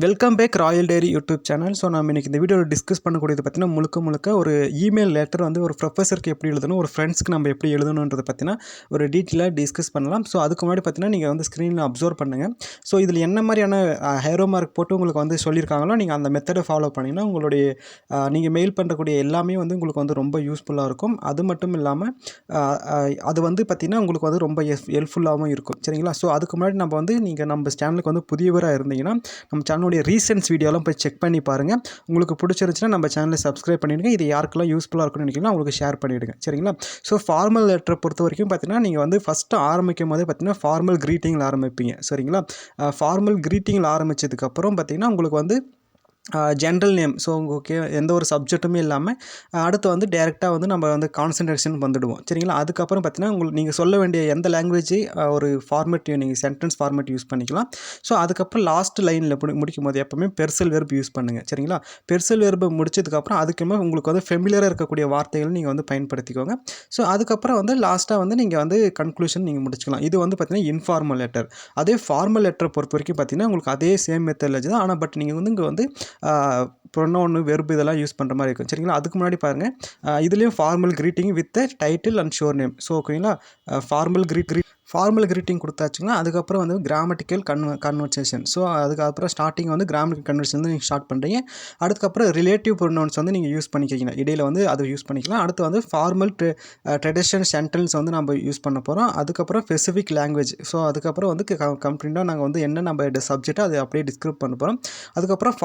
Welcome back Royal Diary YouTube channel. So நம்ம இன்றைக்கி இந்த வீடியோவில் டிஸ்கஸ் பண்ணக்கூடியது பார்த்தீங்கன்னா முழுக்க ஒரு இமெயில் லெட்டர் வந்து ஒரு ப்ரொஃபஸருக்கு எப்படி எழுதணும், ஒரு ஃப்ரெண்ட்ஸ்க்கு நம்ம எப்படி எழுதணுன்றதை பற்றினா ஒரு டீட்டெயிலாக டிஸ்கஸ் பண்ணலாம். ஸோ அதுக்கு முன்னாடி பார்த்தீங்கன்னா நீங்கள் வந்து ஸ்க்ரீனில் அப்சர்வ் பண்ணுங்கள். ஸோ இதில் என்ன மாதிரியான ஹேரோ மார்க் போட்டு உங்களுக்கு வந்து சொல்லியிருக்காங்களோ நீங்கள் அந்த மெத்தடை ஃபாலோ பண்ணிங்கன்னா உங்களுடைய நீங்கள் மெயில் பண்ணுறக்கூடிய எல்லாமே வந்து உங்களுக்கு வந்து ரொம்ப யூஸ்ஃபுல்லாக இருக்கும். அது மட்டும் இல்லாமல் அது வந்து பார்த்திங்கன்னா உங்களுக்கு வந்து ரொம்ப ஹெல்ப்ஃபுல்லாகவும் இருக்கும். சரிங்களா? ஸோ அதுக்கு முன்னாடி நம்ம வந்து நீங்கள் நம்ம சேனலுக்கு வந்து புதியவராக இருந்தீங்கன்னா நம்ம சேனலுடைய ரீசென்ட்ஸ் வீடியோலாம் போய் செக் பண்ணி பாருங்கள். உங்களுக்கு பிடிச்சிருந்துச்சுன்னா நம்ம சேனலை சப்ஸ்கிரைப் பண்ணிவிடுங்க. இது யாருக்கெல்லாம் யூஸ்ஃபுல்லாக இருக்குன்னு நினைக்கிறீங்களோ அவங்களுக்கு ஷேர் பண்ணிவிடுங்க. சரிங்களா? ஸோ ஃபார்மல் லெட்டரை பொறுத்த வரைக்கும் பார்த்தீங்கன்னா நீங்கள் வந்து ஃபஸ்ட்டு ஆரம்பிக்கும் போதே பார்த்தீங்கன்னா ஃபார்மல் க்ரீட்டிங்கில் ஆரம்பிப்பீங்க. சரிங்களா? ஃபார்மல் க்ரீட்டிங்கில் ஆரம்பித்ததுக்கப்புறம் பார்த்தீங்கன்னா உங்களுக்கு வந்து ஜென்ரல் நேம். ஸோ உங்களுக்கு எந்த ஒரு சப்ஜெக்ட்டுமே இல்லாமல் அடுத்து வந்து டேரெக்டாக வந்து நம்ம வந்து கான்சன்ட்ரேஷன் வந்துடுவோம். சரிங்களா? அதுக்கப்புறம் பார்த்தீங்கன்னா உங்களுக்கு நீங்கள் சொல்ல வேண்டிய எந்த லாங்குவேஜ் ஒரு ஃபார்மேட் நீங்கள் சென்டென்ஸ் ஃபார்மேட் யூஸ் பண்ணிக்கலாம். ஸோ அதுக்கப்புறம் லாஸ்ட் லைனில் முடிக்கும் போது எப்போவுமே பெர்சல் வெர்ப் யூஸ் பண்ணுங்கள். சரிங்களா? பெர்சல் வெர்பை முடிச்சதுக்கப்புறம் அதுக்குமே உங்களுக்கு வந்து ஃபெமிலியராக இருக்கக்கூடிய வார்த்தைகள் நீங்கள் வந்து பயன்படுத்திக்கோங்க. ஸோ அதுக்கப்புறம் வந்து லாஸ்ட்டாக வந்து நீங்கள் வந்து கன்க்ளூஷன் நீங்கள் முடிச்சுக்கலாம். இது வந்து பார்த்தீங்கன்னா இன்ஃபார்மல் லெட்டர். அதே ஃபார்மல் லெட்டரை பொறுத்த வரைக்கும் பார்த்தீங்கன்னா உங்களுக்கு அதே சேம் மெத்தடில் தான். ஆனால் பட் நீங்கள் வந்து இங்கே வந்து ப்ரொனவுன் வெர்பு இதெல்லாம் யூஸ் பண்ணுற மாதிரி இருக்கும். சரிங்களா? அதுக்கு முன்னாடி பாருங்கள், இதுலேயும் formal greeting with title and sure name. So ஓகேங்களா? ஃபார்மல் க்ரீட்டிங் கொடுத்தாச்சுங்கன்னா அதுக்கப்புறம் வந்து கிராமட்டிக்கல் கன்வர்சேஷன். ஸோ அதுக்கப்புறம் ஸ்டார்டிங் வந்து கிராமட்டிக்கல் கன்வர்சேஷன் வந்து நீங்கள் ஸ்டார்ட் பண்ணுறீங்க. அதுக்கப்புறம் ரிலேட்டிவ் ப்ரொனவுன்ஸ் வந்து நீங்கள் யூஸ் பண்ணிக்கிறீங்க. இடையில் வந்து அதை யூஸ் பண்ணிக்கலாம். அடுத்து வந்து ஃபார்மல் ட்ரெடிஷனல் சென்டென்ஸ் வந்து நம்ம யூஸ் பண்ண போகிறோம். அதுக்கப்புறம் ஸ்பெசிஃபிக் லாங்குவேஜ். ஸோ அதுக்கப்புறம் வந்து கம்ப்ளீட்டாக நாங்கள் வந்து என்ன நம்ம சப்ஜெக்ட்டோ அதை அப்படியே டிஸ்கிரைப் பண்ண போகிறோம். அதுக்கப்புறம்